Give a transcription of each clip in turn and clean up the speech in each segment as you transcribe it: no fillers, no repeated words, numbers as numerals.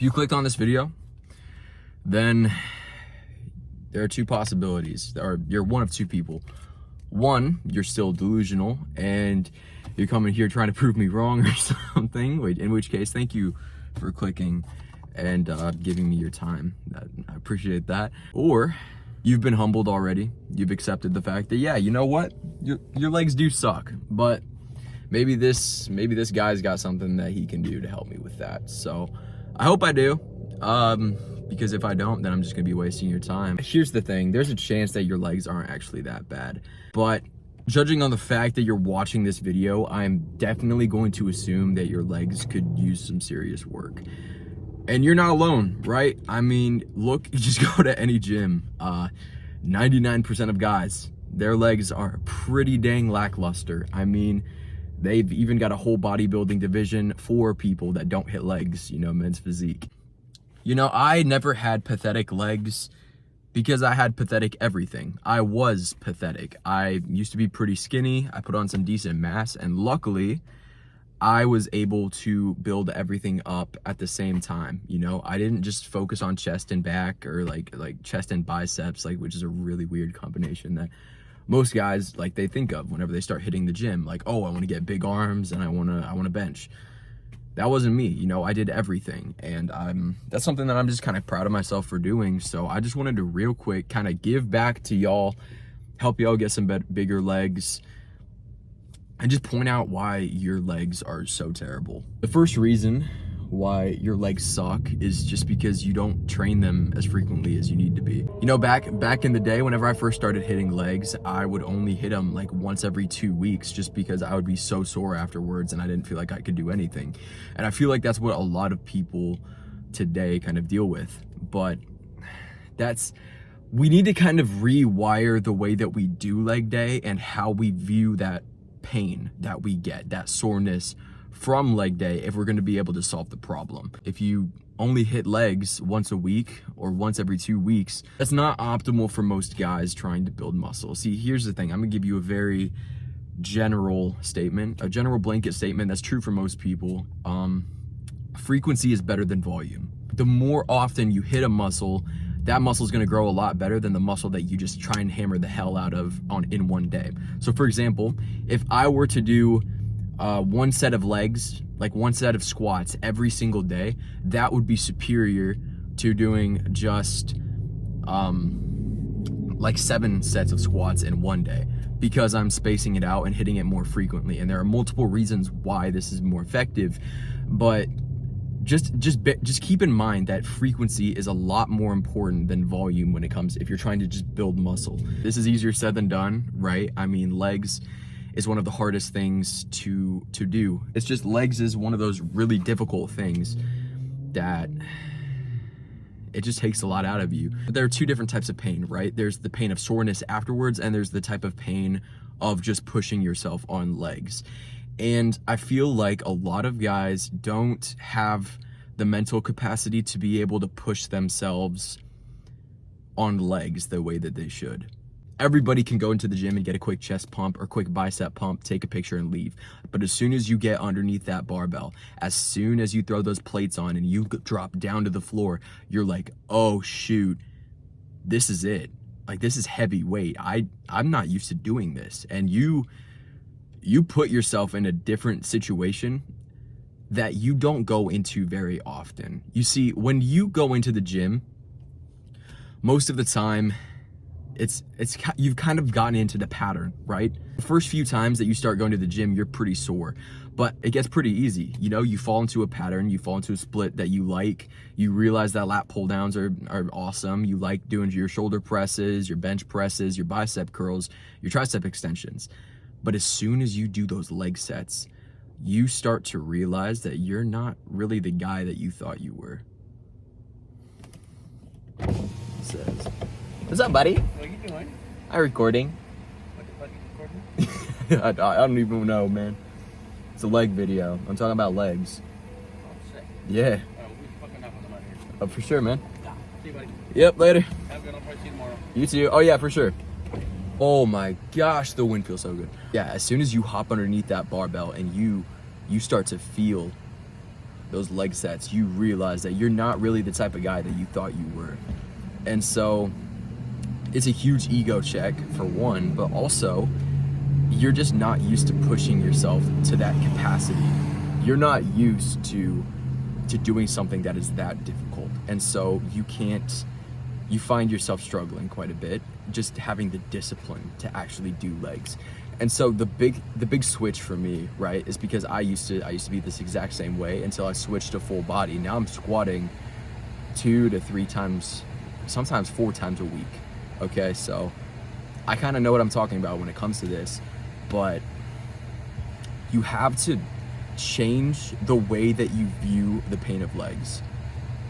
you clicked on this video, then there are two possibilities, or you're one of two people. One, you're still delusional and you're coming here trying to prove me wrong or something, in which case, thank you for clicking and giving me your time. I appreciate that. Or you've been humbled already. You've accepted the fact that, yeah, you know what? Your legs do suck, but maybe this guy's got something that he can do to help me with that. So I hope I do. Because if I don't, then I'm just gonna be wasting your time. Here's the thing, there's a chance that your legs aren't actually that bad, but judging on the fact that you're watching this video, I'm definitely going to assume that your legs could use some serious work. And you're not alone, right? I mean, look, you just go to any gym. 99% of guys, their legs are pretty dang lackluster. I mean, they've even got a whole bodybuilding division for people that don't hit legs, you know, men's physique. You know, I never had pathetic legs because I had pathetic everything. I was pathetic. I used to be pretty skinny. I put on some decent mass, and luckily I was able to build everything up at the same time. You know, I didn't just focus on chest and back, or like chest and biceps, which is a really weird combination that most guys they think of whenever they start hitting the gym. Like, oh, I want to get big arms and I want to bench. That wasn't me. You know, I did everything, and that's something that I'm just kind of proud of myself for doing. So I just wanted to real quick kind of give back to y'all, help y'all get some bigger legs, and just point out why your legs are so terrible. The first reason why your legs suck is just because you don't train them as frequently as you need to be. You know, back in the day, whenever I first started hitting legs, I would only hit them once every 2 weeks, just because I would be so sore afterwards and I didn't feel like I could do anything. And I feel like that's what a lot of people today kind of deal with. But we need to kind of rewire the way that we do leg day and how we view that pain that we get, that soreness from leg day, if we're going to be able to solve the problem. If you only hit legs once a week or once every 2 weeks, that's not optimal for most guys trying to build muscle. See, here's the thing. I'm gonna give you a very general statement, a general blanket statement that's true for most people. Frequency is better than volume. The more often you hit a muscle, that muscle is going to grow a lot better than the muscle that you just try and hammer the hell out of in one day. So for example, if I were to do one set of legs, one set of squats every single day, that would be superior to doing just 7 sets of squats in one day, because I'm spacing it out and hitting it more frequently. And there are multiple reasons why this is more effective, but just keep in mind that frequency is a lot more important than volume when it comes, if you're trying to just build muscle. This is easier said than done, right? I mean, legs is one of the hardest things to do. It's just, legs is one of those really difficult things that it just takes a lot out of you. But there are two different types of pain, right? There's the pain of soreness afterwards, and there's the type of pain of just pushing yourself on legs. And I feel like a lot of guys don't have the mental capacity to be able to push themselves on legs the way that they should. Everybody can go into the gym and get a quick chest pump or quick bicep pump, take a picture and leave. But as soon as you get underneath that barbell, as soon as you throw those plates on and you drop down to the floor, you're like, oh shoot, this is it. This is heavy weight. I'm not used to doing this. And you put yourself in a different situation that you don't go into very often. You see, when you go into the gym, most of the time, you've kind of gotten into the pattern, right? The first few times that you start going to the gym, you're pretty sore, but it gets pretty easy. You know, you fall into a pattern, you fall into a split that you like, you realize that lat pull downs are awesome. You like doing your shoulder presses, your bench presses, your bicep curls, your tricep extensions. But as soon as you do those leg sets, you start to realize that you're not really the guy that you thought you were. It says, what's up, buddy? What are you doing? I'm recording. What the fuck are you recording? I don't even know, man. It's a leg video. I'm talking about legs. Oh, shit. Yeah. We fucking up on the money here. Oh, for sure, man. Yeah. See you, buddy. Yep, later. Have a good one. Probably see you tomorrow. You too. Oh, yeah, for sure. Oh my gosh, the wind feels so good. Yeah, as soon as you hop underneath that barbell and you start to feel those leg sets, you realize that you're not really the type of guy that you thought you were. And so it's a huge ego check for one, but also you're just not used to pushing yourself to that capacity. You're not used to doing something that is that difficult. And so you find yourself struggling quite a bit just having the discipline to actually do legs. And so the big switch for me, right, is because I used to be this exact same way until I switched to full body. Now I'm squatting 2 to 3 times, sometimes 4 times a week. Okay, so I kind of know what I'm talking about when it comes to this, but you have to change the way that you view the pain of legs.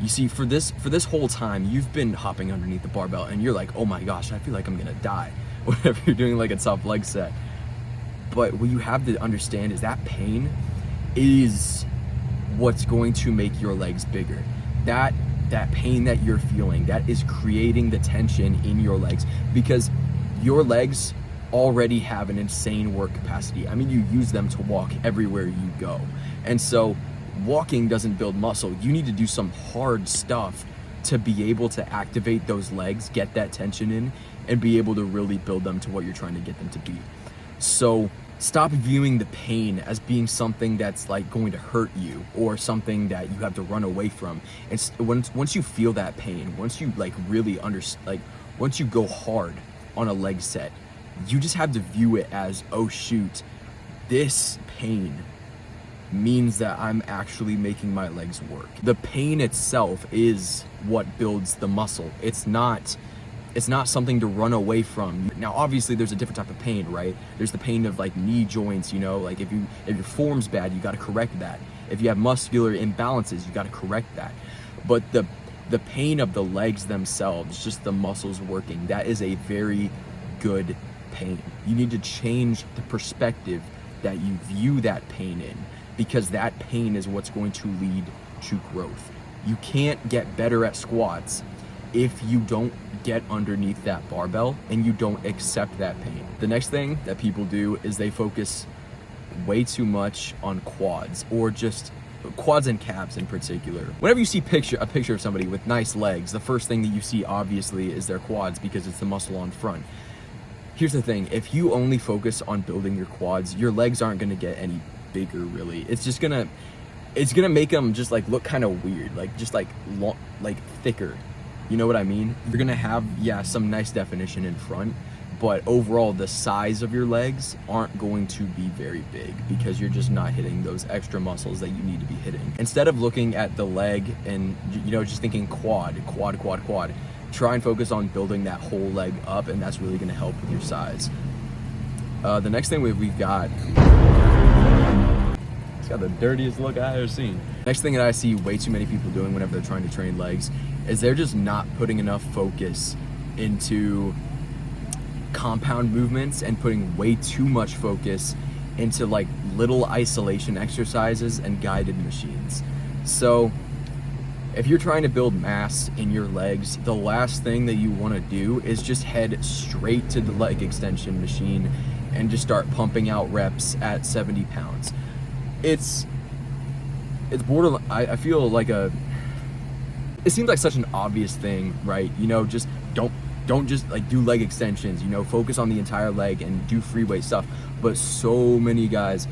You see, for this whole time, you've been hopping underneath the barbell and you're like, oh my gosh, I feel like I'm gonna die whenever you're doing like a tough leg set. But what you have to understand is that pain is what's going to make your legs bigger. That pain that you're feeling, that is creating the tension in your legs, because your legs already have an insane work capacity. I mean, you use them to walk everywhere you go. And so walking doesn't build muscle. You need to do some hard stuff to be able to activate those legs, get that tension in, and be able to really build them to what you're trying to get them to be. So stop viewing the pain as being something that's like going to hurt you or something that you have to run away from. And once you feel that pain, once you like really once you go hard on a leg set, you just have to view it as, oh shoot, this pain means that I'm actually making my legs work. The pain itself is what builds the muscle. It's not something to run away from. Now, obviously there's a different type of pain, right? There's the pain of like knee joints, like if your form's bad, you got to correct that. If you have muscular imbalances, you got to correct that. But the pain of the legs themselves, just the muscles working, that is a very good pain. You need to change the perspective that you view that pain in, because that pain is what's going to lead to growth. You can't get better at squats if you don't get underneath that barbell and you don't accept that pain. The next thing that people do is they focus way too much on quads, or just quads and calves in particular. Whenever you see a picture of somebody with nice legs, the first thing that you see obviously is their quads, because it's the muscle on front. Here's the thing, if you only focus on building your quads, your legs aren't gonna get any bigger really. It's gonna make them just like look kind of weird, like just like long, like thicker. You know what I mean? You're gonna have, yeah, some nice definition in front, but overall the size of your legs aren't going to be very big because you're just not hitting those extra muscles that you need to be hitting. Instead of looking at the leg and just thinking quad, try and focus on building that whole leg up, and that's really gonna help with your size. The next thing we've got, it's got the dirtiest look I've ever seen. Next thing that I see way too many people doing whenever they're trying to train legs is they're just not putting enough focus into compound movements and putting way too much focus into like little isolation exercises and guided machines. So if you're trying to build mass in your legs, the last thing that you want to do is just head straight to the leg extension machine and just start pumping out reps at 70 pounds. It's borderline. I feel like it seems like such an obvious thing, right? Just don't just like do leg extensions, focus on the entire leg and do free weight stuff. But so many guys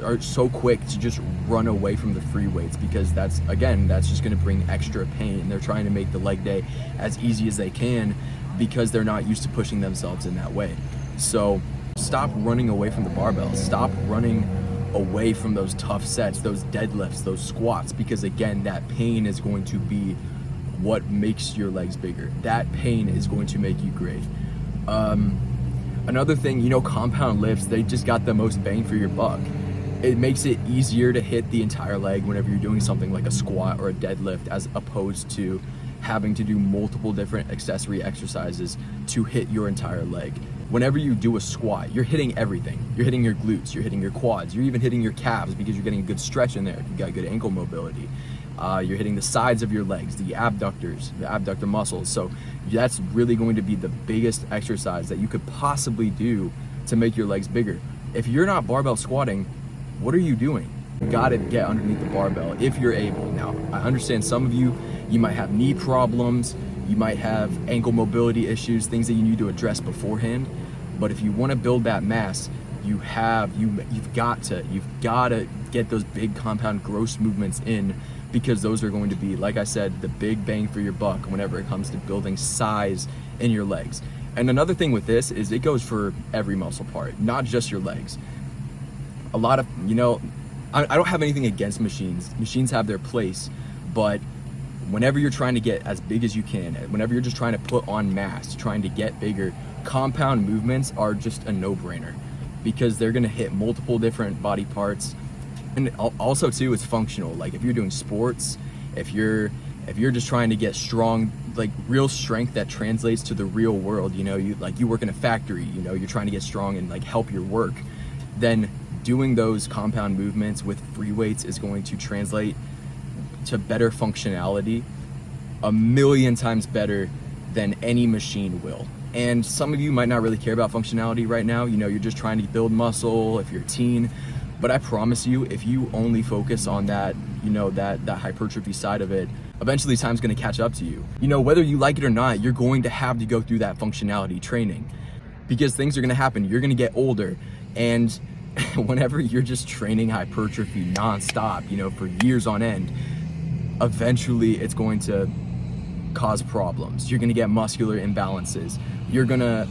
are so quick to just run away from the free weights, because that's just going to bring extra pain. They're trying to make the leg day as easy as they can because they're not used to pushing themselves in that way. So stop running away from the barbell. Stop running away from those tough sets, those deadlifts, those squats, because again, that pain is going to be what makes your legs bigger. That pain is going to make you great. Another thing, compound lifts, they just got the most bang for your buck. It makes it easier to hit the entire leg whenever you're doing something like a squat or a deadlift, as opposed to having to do multiple different accessory exercises to hit your entire leg. Whenever you do a squat, you're hitting everything. You're hitting your glutes, you're hitting your quads, you're even hitting your calves because you're getting a good stretch in there. You've got good ankle mobility. You're hitting the sides of your legs, the abductors, the abductor muscles. So that's really going to be the biggest exercise that you could possibly do to make your legs bigger. If you're not barbell squatting, what are you doing? You gotta get underneath the barbell if you're able. Now, I understand some of you might have knee problems, you might have ankle mobility issues, things that you need to address beforehand. But if you want to build that mass, you've got to get those big compound gross movements in, because those are going to be, like I said, the big bang for your buck whenever it comes to building size in your legs. And another thing with this is it goes for every muscle part, not just your legs. A lot of, I don't have anything against machines. Machines have their place, but whenever you're trying to get as big as you can, whenever you're just trying to put on mass, trying to get bigger, compound movements are just a no-brainer, because they're gonna hit multiple different body parts. And also too, it's functional. Like if you're doing sports, if you're just trying to get strong, like real strength that translates to the real world, you work in a factory, you're trying to get strong and like help your work, then doing those compound movements with free weights is going to translate to better functionality, a million times better than any machine will. And some of you might not really care about functionality right now, you're just trying to build muscle if you're a teen. But I promise you, if you only focus on that, that hypertrophy side of it, eventually time's gonna catch up to you. Whether you like it or not, you're going to have to go through that functionality training, because things are gonna happen. You're gonna get older, and whenever you're just training hypertrophy nonstop, for years on end, eventually it's going to cause problems. You're gonna get muscular imbalances. You're gonna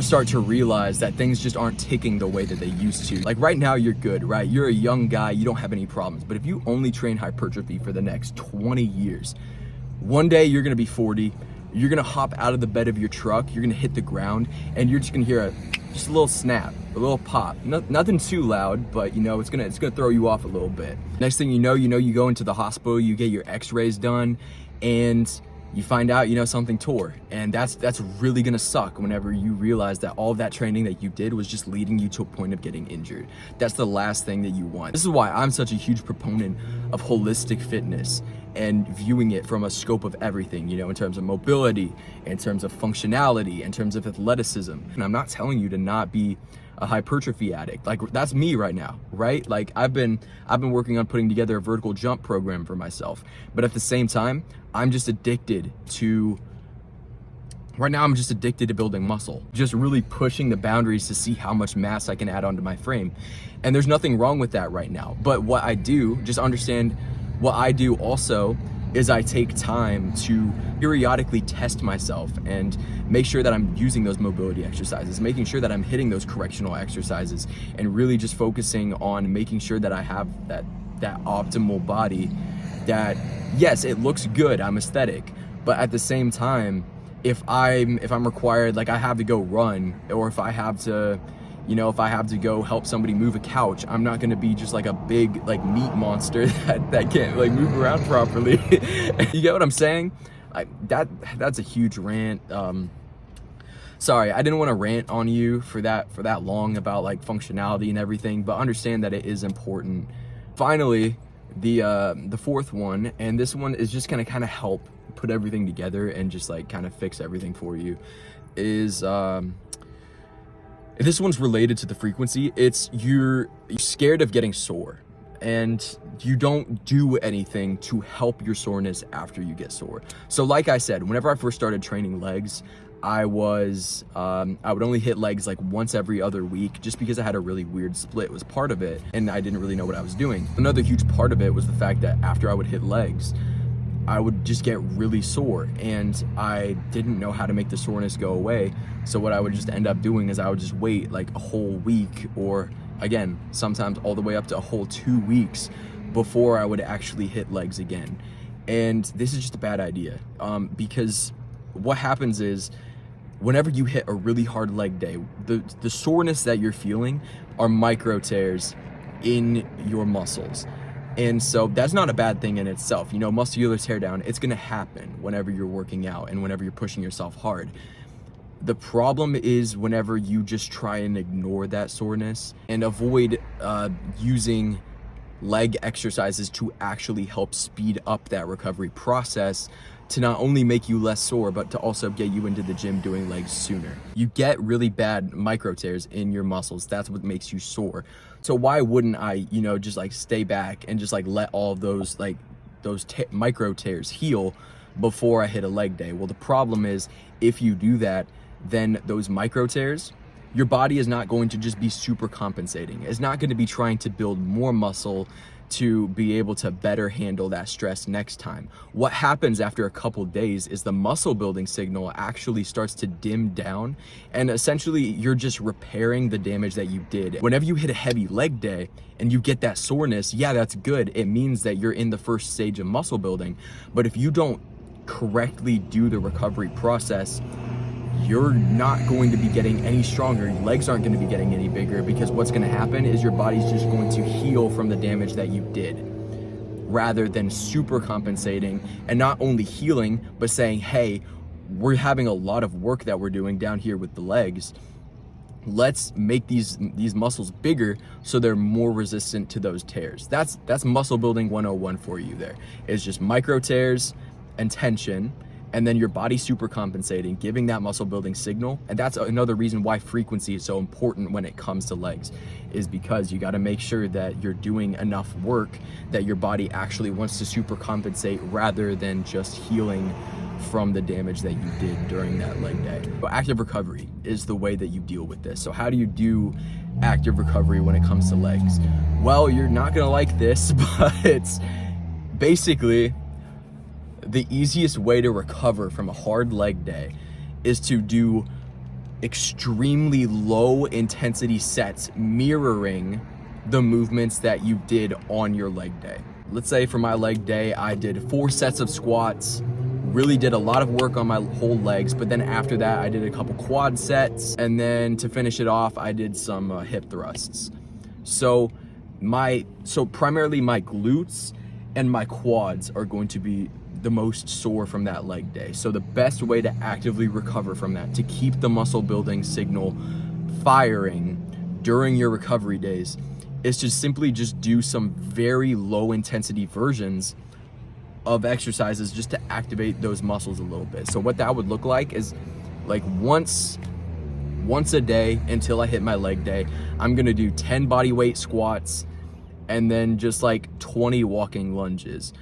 start to realize that things just aren't ticking the way that they used to. Like right now you're good, right? You're a young guy, you don't have any problems. But if you only train hypertrophy for the next 20 years, one day you're gonna be 40, you're gonna hop out of the bed of your truck, you're gonna hit the ground, and you're just gonna hear just a little snap, a little pop. Nothing too loud, but it's gonna throw you off a little bit. Next thing you know, you go into the hospital, you get your x-rays done, and you find out, something tore. And that's really gonna suck whenever you realize that all of that training that you did was just leading you to a point of getting injured. That's the last thing that you want. This is why I'm such a huge proponent of holistic fitness and viewing it from a scope of everything, in terms of mobility, in terms of functionality, in terms of athleticism. And I'm not telling you to not be a hypertrophy addict. Like that's me right now, right? Like I've been working on putting together a vertical jump program for myself. But at the same time, I'm just addicted to building muscle, just really pushing the boundaries to see how much mass I can add onto my frame. And there's nothing wrong with that right now. But what I do, just understand what I do also is I take time to periodically test myself and make sure that I'm using those mobility exercises, making sure that I'm hitting those correctional exercises, and really just focusing on making sure that I have that optimal body that, yes, it looks good, I'm aesthetic, but at the same time, if I'm required, like I have to go run, or if I have to go help somebody move a couch, I'm not gonna be just like a big like meat monster that can't like move around properly. You get what I'm saying? That's a huge rant. Sorry, I didn't want to rant on you for that long about like functionality and everything, but understand that it is important. Finally, the fourth one, and this one is just gonna kind of help put everything together and just like kind of fix everything for you, is this one's related to the frequency. It's you're scared of getting sore, and you don't do anything to help your soreness after you get sore. So like I said, whenever I first started training legs, I would only hit legs like once every other week, just because I had a really weird split was part of it, and I didn't really know what I was doing. Another huge part of it was the fact that after I would hit legs, I would just get really sore, and I didn't know how to make the soreness go away. So what I would just end up doing is I would just wait like a whole week, or again, sometimes all the way up to a whole 2 weeks before I would actually hit legs again. And this is just a bad idea, because what happens is whenever you hit a really hard leg day, the soreness that you're feeling are micro tears in your muscles. And so that's not a bad thing in itself. Muscular tear down, it's gonna happen whenever you're working out and whenever you're pushing yourself hard. The problem is whenever you just try and ignore that soreness and avoid using leg exercises to actually help speed up that recovery process, to not only make you less sore, but to also get you into the gym doing legs sooner. You get really bad micro tears in your muscles. That's what makes you sore. So why wouldn't I, just like stay back and just like let all of those micro tears heal before I hit a leg day? Well, the problem is if you do that, then those micro tears, your body is not going to just be super compensating. It's not going to be trying to build more muscle to be able to better handle that stress next time. What happens after a couple days is the muscle building signal actually starts to dim down, and essentially you're just repairing the damage that you did. Whenever you hit a heavy leg day and you get that soreness, yeah, that's good. It means that you're in the first stage of muscle building. But if you don't correctly do the recovery process, you're not going to be getting any stronger. Your legs aren't going to be getting any bigger, because what's going to happen is your body's just going to heal from the damage that you did, rather than super compensating and not only healing, but saying, hey, we're having a lot of work that we're doing down here with the legs. Let's make these muscles bigger so they're more resistant to those tears. That's muscle building 101 for you there. It's just micro tears and tension, and then your body super compensating, giving that muscle building signal. And that's another reason why frequency is so important when it comes to legs, is because you got to make sure that you're doing enough work that your body actually wants to super compensate, rather than just healing from the damage that you did during that leg day. But active recovery is the way that you deal with this. So how do you do active recovery when it comes to legs? Well, you're not gonna like this, but basically the easiest way to recover from a hard leg day is to do extremely low intensity sets mirroring the movements that you did on your leg day. Let's say for my leg day, I did 4 sets of squats, really did a lot of work on my whole legs, but then after that I did a couple quad sets, and then to finish it off I did some hip thrusts. So primarily my glutes and my quads are going to be the most sore from that leg day. So the best way to actively recover from that, to keep the muscle building signal firing during your recovery days, is to simply just do some very low intensity versions of exercises just to activate those muscles a little bit. So what that would look like is like once a day until I hit my leg day, I'm gonna do 10 body weight squats and then just like 20 walking lunges.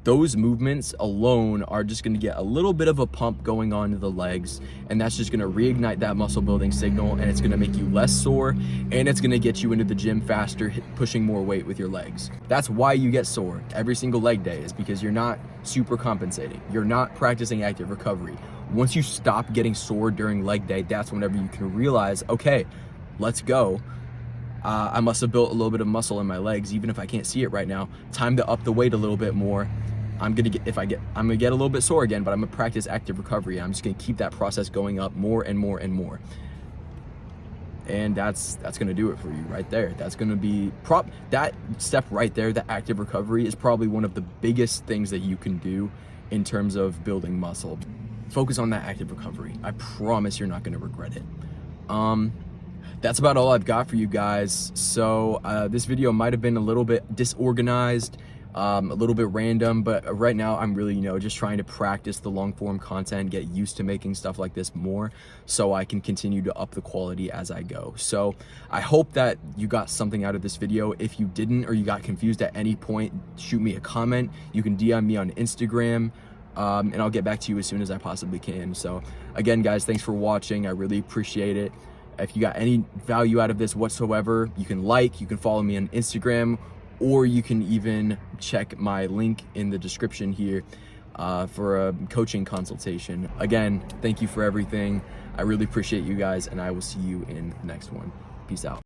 Those movements alone are just gonna get a little bit of a pump going on to the legs, and that's just gonna reignite that muscle building signal, and it's gonna make you less sore, and it's gonna get you into the gym faster, pushing more weight with your legs. That's why you get sore every single leg day, is because you're not super compensating. You're not practicing active recovery. Once you stop getting sore during leg day, that's whenever you can realize, okay, let's go. I must have built a little bit of muscle in my legs, even if I can't see it right now. Time to up the weight a little bit more. I'm gonna get a little bit sore again, but I'm gonna practice active recovery. I'm just gonna keep that process going up more and more and more. And that's gonna do it for you right there. That's gonna be that step right there. The active recovery is probably one of the biggest things that you can do in terms of building muscle. Focus on that active recovery. I promise you're not gonna regret it. That's about all I've got for you guys. So this video might have been a little bit disorganized, a little bit random, but right now I'm really, just trying to practice the long form content, get used to making stuff like this more, so I can continue to up the quality as I go. So I hope that you got something out of this video. If you didn't, or you got confused at any point, shoot me a comment. You can DM me on Instagram, and I'll get back to you as soon as I possibly can. So again, guys, thanks for watching. I really appreciate it. If you got any value out of this whatsoever, you can follow me on Instagram, or you can even check my link in the description here for a coaching consultation. Again, thank you for everything. I really appreciate you guys, and I will see you in the next one. Peace out.